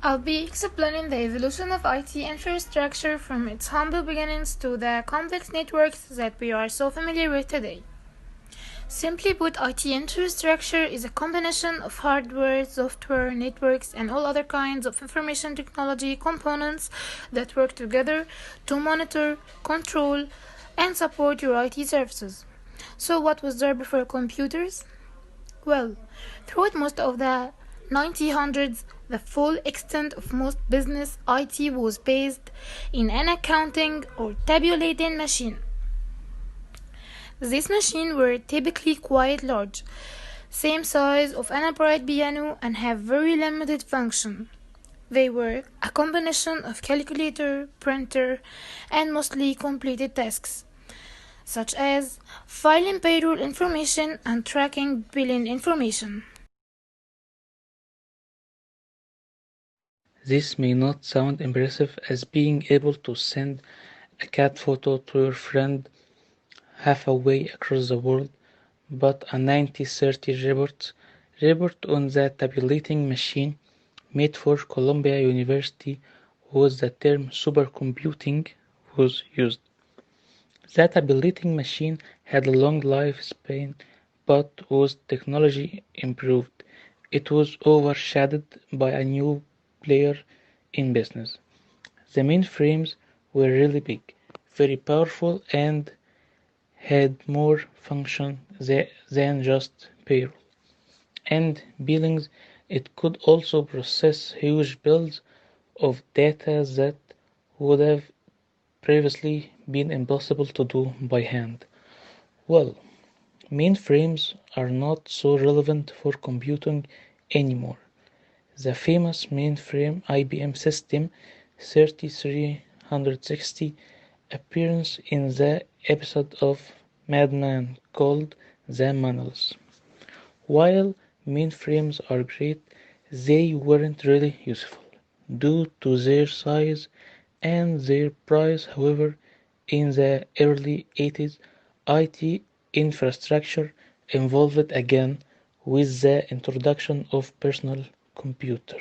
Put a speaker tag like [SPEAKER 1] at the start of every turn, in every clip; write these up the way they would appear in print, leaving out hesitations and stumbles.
[SPEAKER 1] I'll be explaining the evolution of IT infrastructure from its humble beginnings to the complex networks that we are so familiar with today. Simply put, IT infrastructure is a combination of hardware, software, networks, and all other kinds of information technology components that work together to monitor, control, and support your IT services. So, what was there before computers? Well, throughout most of the 1900s, the full extent of most business IT was based in an accounting or tabulating machine. These machines were typically quite large, same size of an upright piano, and have very limited function. They were a combination of calculator, printer, and mostly completed tasks, such as filing payroll information and tracking billing information.
[SPEAKER 2] This may not sound impressive as being able to send a cat photo to your friend halfway across the world, but a 1930 report on the tabulating machine made for Columbia University was the term supercomputing was used. The tabulating machine had a long lifespan, but as technology improved, it was overshadowed by a new player in business. The mainframes were really big, very powerful, and had more function than just payroll and billings. It could also process huge bills of data that would have previously been impossible to do by hand. Well, mainframes are not so relevant for computing anymore. The famous mainframe IBM System 3360 appears in the episode of Mad Men called The Manuals. While mainframes are great, they weren't really useful due to their size and their price. However, in the early 80s, IT infrastructure evolved again with the introduction of personal computer.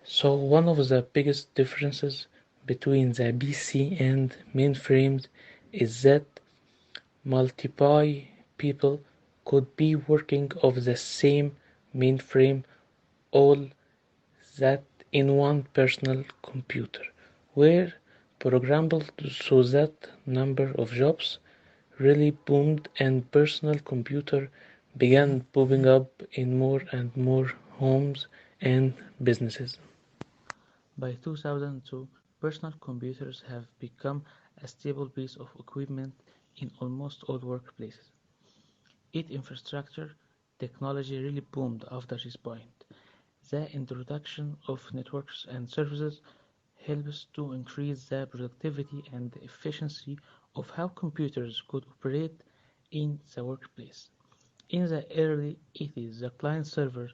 [SPEAKER 2] So one of the biggest differences between the PC and mainframes is that multiple people could be working off the same mainframe, all that in one personal computer, were programmable so that number of jobs really boomed and personal computer began popping up in more and more homes and businesses. By 2002, personal computers have become a stable piece of equipment in almost all workplaces. IT infrastructure technology really boomed after this point. The introduction of networks and services helps to increase the productivity and efficiency of how computers could operate in the workplace. In the early 80s, the client server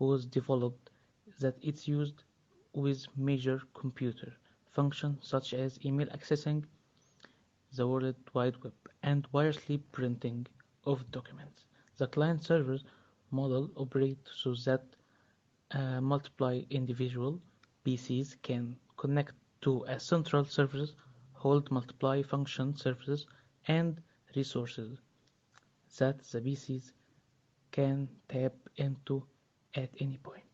[SPEAKER 2] was developed that it's used with major computer functions such as email accessing the World Wide Web and wirelessly printing of documents. The client server model operates so that multiple individual PCs can connect to a central server, hold multiple function services and resources that the PCs can tap into at any point.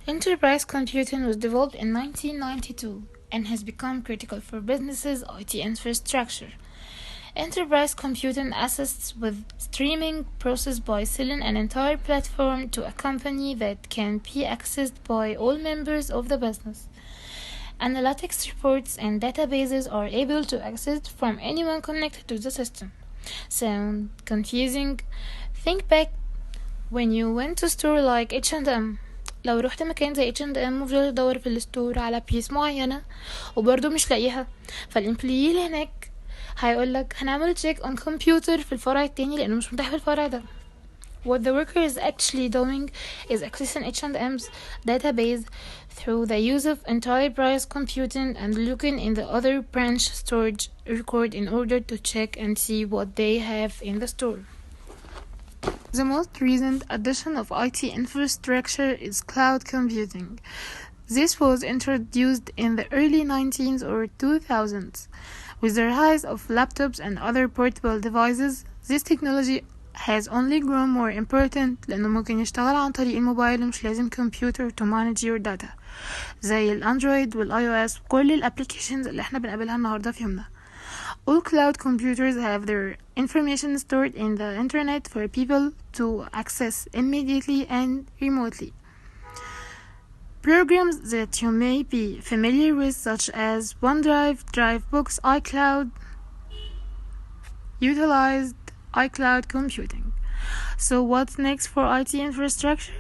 [SPEAKER 1] Enterprise computing was developed in 1992 and has become critical for businesses' IT infrastructure. Enterprise computing assists with streaming process by selling an entire platform to a company that can be accessed by all members of the business. Analytics reports and databases are able to access from anyone connected to the system. Sound confusing? Think back when you went to store like H&M. لو رحت مكان زي H&M وفضلت ادور في الستور على بيس معينة وبرضه مش لاقيها، فالامبلوي اللي هناك هيقولك هنعمل check on computer في الفرع التاني لانه مش متاح في الفرع ده. What the worker is actually doing is accessing H&M's database through the use of enterprise computing and looking in the other branch storage record in order to check and see what they have in the store. The most recent addition of IT infrastructure is cloud computing. This was introduced in the early 19th or 2000s. With the rise of laptops and other portable devices, this technology has only grown more important لأنه ممكن يشتغل عن طريق الموبايل ومش لازم كمبيوتر to manage your data زي الأندرويد والiOS وكل الابليكيشنز اللي احنا بنقابلها النهاردة في يومنا. All cloud computers have their information stored in the internet for people to access immediately and remotely. Programs that you may be familiar with such as OneDrive, Dropbox, iCloud utilized iCloud computing. So what's next for IT infrastructure?